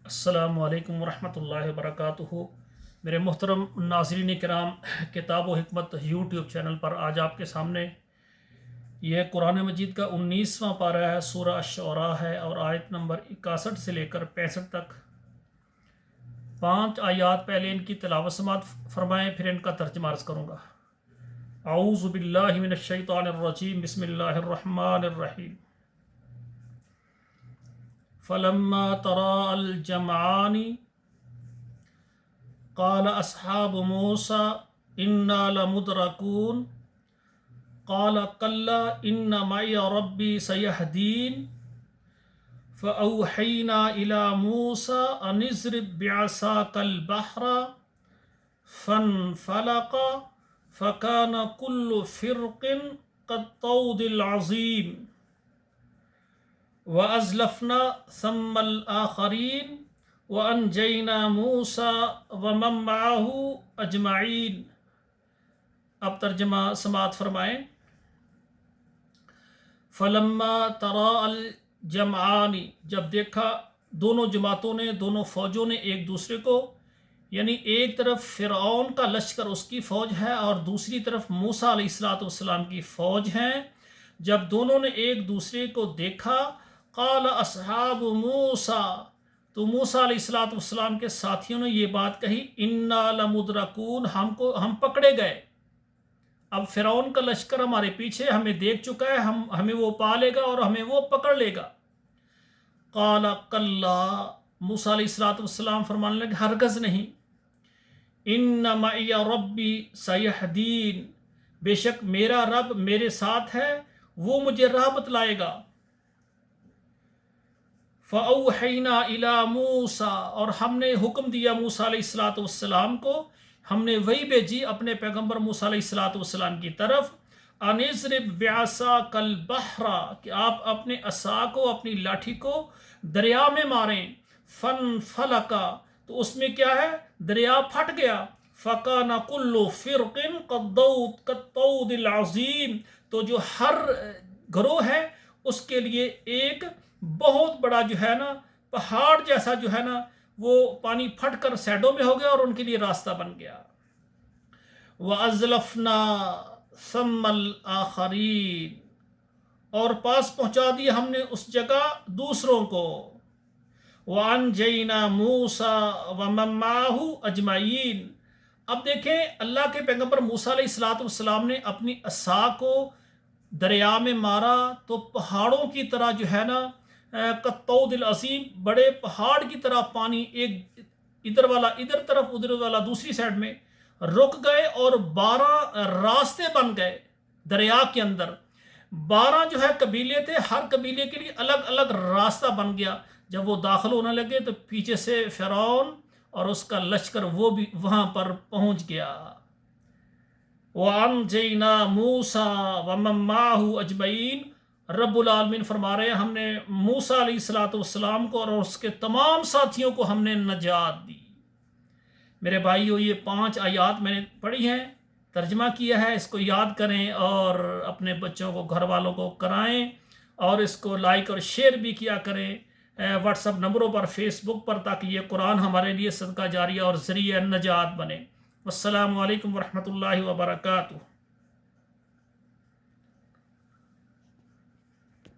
السلام علیکم ورحمۃ اللہ وبرکاتہ۔ میرے محترم ناظرین کرام، کتاب و حکمت یوٹیوب چینل پر آج آپ کے سامنے یہ قرآن مجید کا 19واں پارہ ہے، سورہ الشعراء ہے، اور آیت نمبر 61 سے لے کر 65 تک 5 آیات پہلے ان کی تلاوت سماعت فرمائیں، پھر ان کا ترجمہ عرض کروں گا۔ اعوذ باللہ من الشیطان الرجیم، بسم اللہ الرحمن الرحیم۔ فلما ترى الجمعان قال أصحاب موسى إنا لمدركون قال كلا إن معي ربي سيهدين فأوحينا إلى موسى أن اضرب بعصاك البحر فانفلق فكان كل فرق كالطود العظيم وَأَزْلَفْنَا ثَمَّ الْآخَرِينَ وَأَنْجَيْنَا مُوسَى وَمَن مَّعَهُ أَجْمَعِينَ۔ اب ترجمہ سماعت فرمائیں۔ فَلَمَّا تَرَى الْجَمْعَانِ، جب دیکھا دونوں جماعتوں نے، دونوں فوجوں نے ایک دوسرے کو، یعنی ایک طرف فرعون کا لشکر اس کی فوج ہے اور دوسری طرف موسیٰ علیہ السلام کی فوج ہیں، جب دونوں نے ایک دوسرے کو دیکھا، قال اصحاب موسیٰ، تو موسیٰ علیہ السلام کے ساتھیوں نے یہ بات کہی، انا لمدرکون، ہم پکڑے گئے، اب فرعون کا لشکر ہمارے پیچھے، ہمیں دیکھ چکا ہے، ہمیں وہ پا لے گا اور ہمیں وہ پکڑ لے گا۔ قال کلا، موسیٰ علیہ السلام فرمانے لگے ہرگز نہیں، ان معی ربی سیہدین، بے شک میرا رب میرے ساتھ ہے، وہ مجھے راہ بتلائے گا۔ فَأَوْحَيْنَا إِلَى مُوسَى، اور ہم نے حکم دیا موسیٰ علیہ السلام کو، ہم نے وحی بھیجی اپنے پیغمبر موسیٰ علیہ السلام کی طرف، أَنِ اضْرِب بِعَصَاكَ الْبَحْرَ، کہ آپ اپنے عصا کو، اپنی لاٹھی کو دریا میں ماریں، فَانْفَلَقَ، تو اس میں کیا ہے، دریا پھٹ گیا، فَكَانَ كُلُّ فِرْقٍ كَالطَّوْدِ الْعَظِيمِ، تو جو ہر گروہ ہے اس کے لیے ایک بہت بڑا جو ہے نا پہاڑ جیسا جو ہے نا وہ پانی پھٹ کر سیڈوں میں ہو گیا اور ان کے لیے راستہ بن گیا۔ وَأَزْلَفْنَا ثَمَّ الْآخَرِينَ، اور پاس پہنچا دیا ہم نے اس جگہ دوسروں کو۔ وَأَنْجَيْنَا مُوسَى وَمَن مَّعَهُ أَجْمَعِينَ، اب دیکھیں اللہ کے پیغمبر موسیٰ علیہ السلام نے اپنی عصا کو دریا میں مارا تو پہاڑوں کی طرح جو ہے نا کالطود العظیم، بڑے پہاڑ کی طرح پانی، ایک ادھر والا ادھر طرف، ادھر والا دوسری سائڈ میں رک گئے، اور 12 راستے بن گئے دریا کے اندر۔ 12 جو ہے قبیلے تھے، ہر قبیلے کے لیے الگ الگ راستہ بن گیا۔ جب وہ داخل ہونے لگے تو پیچھے سے فرعون اور اس کا لشکر وہ بھی وہاں پر پہنچ گیا۔ وَأَنْجَيْنَا مُوسَى وَمَن مَّعَهُ أَجْمَعِينَ، رب العالمین فرما رہے ہیں ہم نے موسیٰ علیہ السلام کو اور اس کے تمام ساتھیوں کو ہم نے نجات دی۔ میرے بھائیو، یہ 5 آیات میں نے پڑھی ہیں، ترجمہ کیا ہے، اس کو یاد کریں اور اپنے بچوں کو، گھر والوں کو کرائیں، اور اس کو لائک اور شیئر بھی کیا کریں واٹس ایپ نمبروں پر، فیس بک پر، تاکہ یہ قرآن ہمارے لیے صدقہ جاریہ اور ذریعہ نجات بنے۔ والسلام علیکم ورحمۃ اللہ وبرکاتہ۔